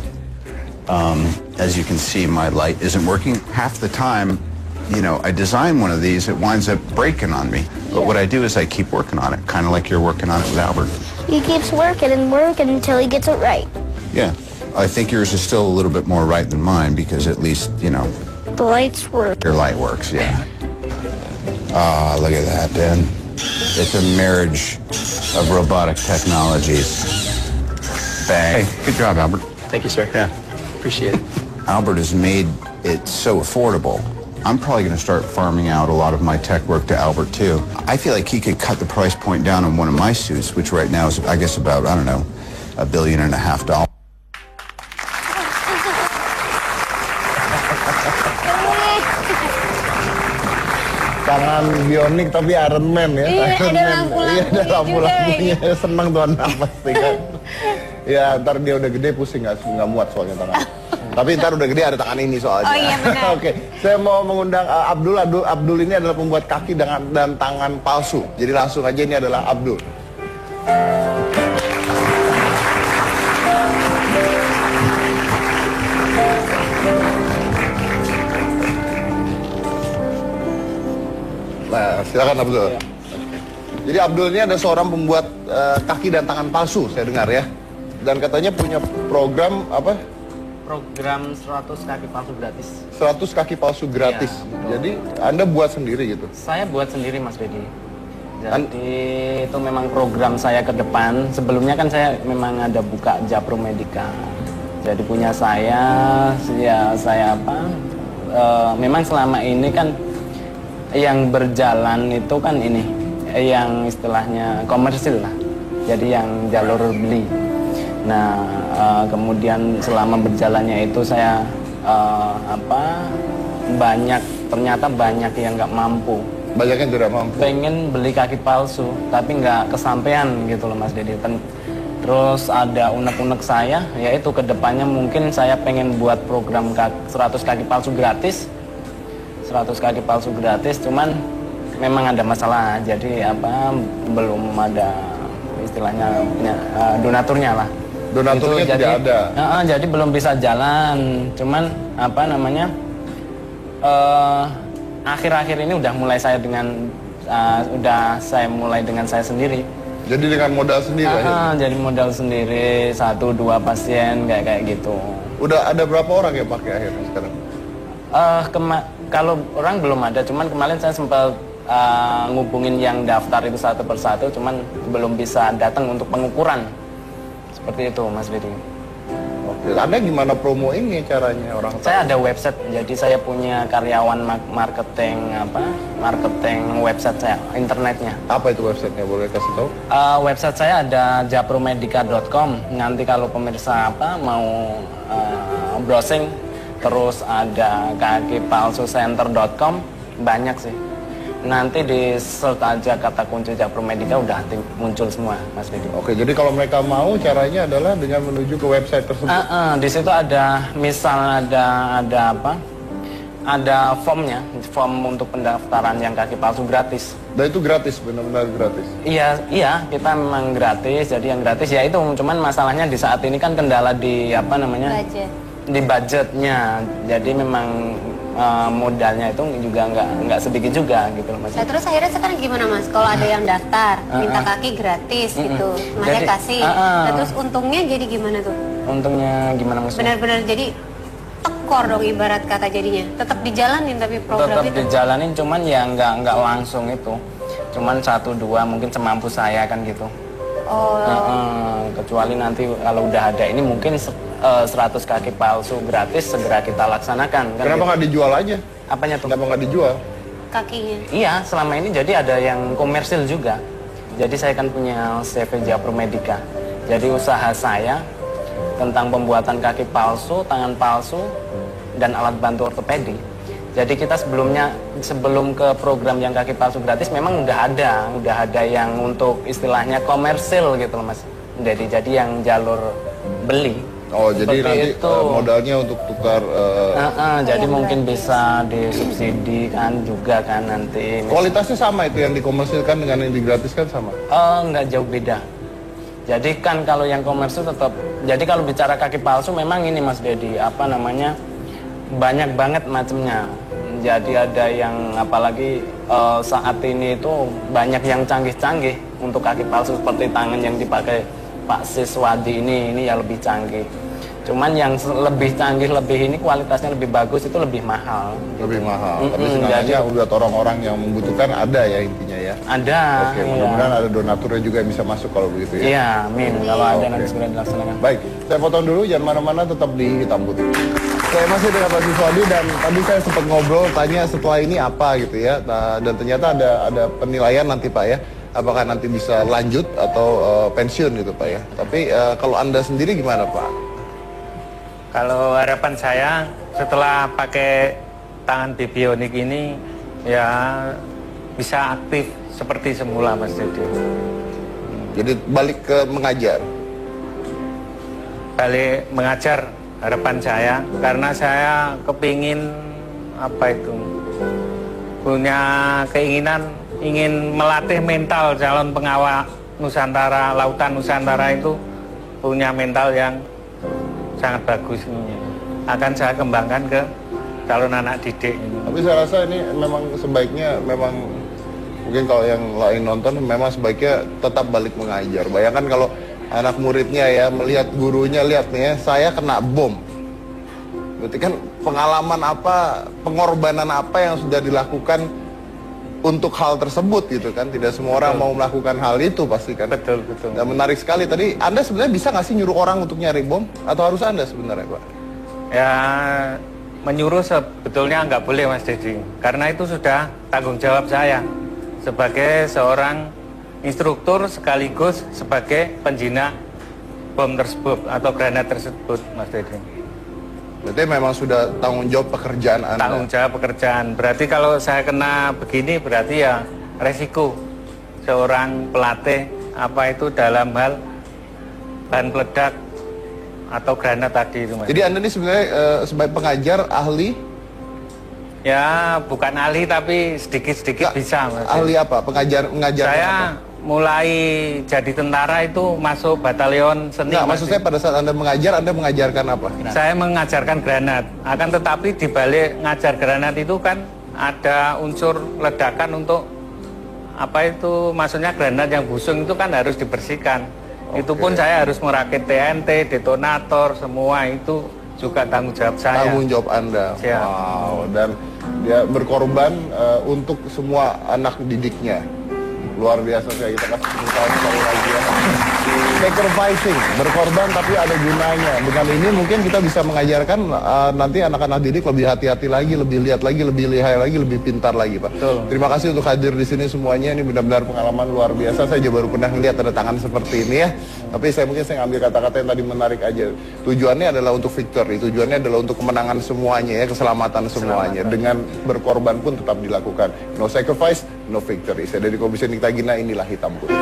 As you can see, my light isn't working. Half the time, you know, I design one of these, it winds up breaking on me. But what I do is I keep working on it, kind of like you're working on it with Albert. He keeps working and working until he gets it right. Yeah. I think yours is still a little bit more right than mine because at least, you know, The lights work. your light works, yeah. Ah, look at that, Dan. It's a marriage of robotic technologies. Bang. Hey, good job, Albert. Thank you, sir. Yeah, appreciate it. Albert has made it so affordable. I'm probably going to start farming out a lot of my tech work to Albert, too. I feel like he could cut the price point down on one of my suits, which right now is, I guess, about, I don't know, $1.5 billion. Tangan bionik tapi Iron Man ya. Iya, Iron ada Man. lampu-lampunya Iya, ada lampu-lampunya. juga. Senang tuh anak pasti kan. Ya, ntar dia udah gede pusing nggak muat soalnya tangan. Tapi ntar udah gede ada tangan ini soalnya. Oh iya, benar. Oke, saya mau mengundang Abdul ini adalah pembuat kaki dan tangan palsu. Jadi langsung aja ini adalah Abdul. Nah, silakan Abdul. Jadi Abdul ini ada seorang pembuat kaki dan tangan palsu, saya dengar ya. Dan katanya punya program apa? Program 100 kaki palsu gratis. 100 kaki palsu gratis. Iya, Jadi Anda buat sendiri gitu? Saya buat sendiri, Mas Dedi. Jadi itu memang program saya ke depan. Sebelumnya kan saya memang ada buka Japro Medica. Jadi punya saya, ya saya apa? Memang selama ini kan yang berjalan itu kan ini, yang istilahnya komersil lah. Jadi yang jalur beli. Nah, kemudian selama berjalannya itu saya ternyata banyak yang nggak mampu. Banyak yang tidak mampu. Pengen beli kaki palsu, tapi nggak kesampaian gitu loh Mas Dedi. Terus ada unek-unek saya, yaitu kedepannya mungkin saya pengen buat program 100 kaki palsu gratis. 100 kaki palsu gratis, cuman memang ada masalah. Jadi belum ada istilahnya donaturnya lah. Donaturnya itu, tidak ada. Jadi belum bisa jalan. Cuman akhir-akhir ini udah mulai saya mulai dengan saya sendiri. Jadi dengan modal sendiri Jadi modal sendiri, 1-2 pasien kayak gitu. Udah ada berapa orang yang pakai akhirnya sekarang? Kalau orang belum ada, cuman kemarin saya sempat ngubungin yang daftar itu satu persatu, cuman belum bisa datang untuk pengukuran. Seperti itu, Mas Dedi. Oke, Anda gimana promo ini caranya orang tahu? Saya ada website, jadi saya punya karyawan marketing website saya, internetnya. Apa itu websitenya? Boleh kasih tahu? Website saya ada japromedica.com. Nanti kalau pemirsa mau browsing, terus ada kakipalsucenter.com, banyak sih. Nanti di search aja kata kunci Japro Medica udah muncul semua, Mas Dedi. Oke, jadi kalau mereka mau caranya adalah dengan menuju ke website tersebut. Di situ ada ada formnya, form untuk pendaftaran yang kaki palsu gratis. Dan itu gratis, benar-benar gratis. Iya, kita memang gratis. Jadi yang gratis ya itu, cuman masalahnya di saat ini kan kendala di budget. Di budgetnya. Jadi memang modalnya itu juga nggak sedikit juga gitu loh Mas. Nah, terus akhirnya sekarang gimana Mas? Kalau ada yang daftar minta kaki gratis gitu, Masnya kasih. Nah, terus untungnya jadi gimana tuh? Untungnya gimana maksudnya? Benar-benar jadi tekor dong ibarat kata jadinya. Tetap dijalanin tapi program tetap itu. Dijalanin, cuman ya nggak langsung itu. Cuman 1-2 mungkin semampu saya kan gitu. Kecuali nanti kalau udah ada ini mungkin 100 kaki palsu gratis segera kita laksanakan. Kan Kenapa nggak dijual aja? Apanya tuh? Kenapa nggak dijual? Kakinya. Iya, selama ini jadi ada yang komersil juga. Jadi saya kan punya CV Japro Medica. Jadi usaha saya tentang pembuatan kaki palsu, tangan palsu, dan alat bantu ortopedi. Jadi kita sebelum ke program yang kaki palsu gratis memang udah ada yang untuk istilahnya komersil gitu loh Mas. Jadi yang jalur beli. Oh, jadi nanti modalnya untuk tukar. Jadi mungkin bisa disubsidi kan juga kan nanti. Kualitasnya sama itu yang dikomersilkan dengan yang digratiskan sama? Nggak jauh beda. Jadi kan kalau yang komersil tetap. Jadi kalau bicara kaki palsu memang ini Mas Dedi, banyak banget macamnya. Jadi ada yang apalagi saat ini itu banyak yang canggih-canggih untuk kaki palsu seperti tangan yang dipakai Pak Siswadi ini ya lebih canggih. Cuman yang lebih canggih, lebih ini kualitasnya lebih bagus itu lebih mahal. Lebih mahal. Tapi sebenarnya buat orang-orang yang membutuhkan ada ya intinya ya. Ada. Oke, mudah-mudahan ada donaturnya juga yang bisa masuk kalau begitu ya. Iya, amin. Kalau ada nanti segera dilaksanakan. Baik, saya potong dulu, jangan mana-mana, tetap di Hitam Putih. Saya masih dengan Pak Siswadi dan tadi saya sempat ngobrol, tanya setelah ini apa gitu ya. Nah, dan ternyata ada penilaian nanti Pak ya. Apakah nanti bisa lanjut atau pensiun gitu Pak ya. Tapi kalau Anda sendiri gimana Pak? Kalau harapan saya setelah pakai tangan bionik ini ya bisa aktif seperti semula Mas Dedi. Jadi balik ke mengajar? Balik mengajar harapan saya, karena saya kepingin punya keinginan ingin melatih mental calon pengawal Nusantara, Lautan Nusantara itu punya mental yang sangat bagus ini. Akan saya kembangkan ke calon anak didik ini. Tapi saya rasa ini memang sebaiknya mungkin kalau yang lain nonton memang sebaiknya tetap balik mengajar. Bayangkan kalau anak muridnya ya melihat gurunya, lihat nih ya, saya kena bom. Berarti kan pengalaman apa, pengorbanan apa yang sudah dilakukan untuk hal tersebut gitu kan. Tidak semua orang mau melakukan hal itu pasti kan. Betul. Dan menarik sekali tadi, Anda sebenarnya bisa nggak sih nyuruh orang untuk nyari bom? Atau harus Anda sebenarnya Pak? Ya menyuruh sebetulnya nggak boleh Mas Dedi, karena itu sudah tanggung jawab saya sebagai seorang instruktur sekaligus sebagai penjina bom tersebut atau granat tersebut Mas Dedi. Berarti memang sudah tanggung jawab pekerjaan Anda? Tanggung jawab pekerjaan. Berarti kalau saya kena begini berarti ya resiko seorang pelatih apa itu dalam hal bahan peledak atau granat tadi itu Mas. Jadi Anda ini sebenarnya sebagai pengajar ahli? Ya bukan ahli tapi sedikit-sedikit bisa Mas. Ahli apa? Mengajar saya apa? Mulai jadi tentara itu masuk batalion seni. Nggak, maksud saya pada saat Anda mengajar, Anda mengajarkan apa? Saya mengajarkan granat. Akan tetapi di balik ngajar granat itu kan ada unsur ledakan untuk apa itu, maksudnya granat yang busung itu kan harus dibersihkan. Itu pun saya harus merakit TNT, detonator, semua itu juga tanggung jawab saya. Tanggung jawab Anda. Siap. Wow, dan dia berkorban untuk semua anak didiknya. Luar biasa, saya kita kasih tepuk tangan sekali lagi ya. Sacrificing, berkorban tapi ada gunanya. Dengan ini mungkin kita bisa mengajarkan nanti anak-anak didik lebih hati-hati lagi, lebih lihat lagi, lebih lihai lagi, lebih pintar lagi Pak. Betul. Terima kasih untuk hadir di sini semuanya. Ini benar-benar pengalaman luar biasa. Saya juga baru pernah melihat ada tangan seperti ini ya. Tapi saya ngambil kata-kata yang tadi menarik aja. Tujuannya adalah untuk victory, tujuannya adalah untuk kemenangan semuanya ya, keselamatan semuanya. Dengan berkorban pun tetap dilakukan. No sacrifice, no victory. Saya dari Komisi Nikta Gina, inilah Hitam Putih.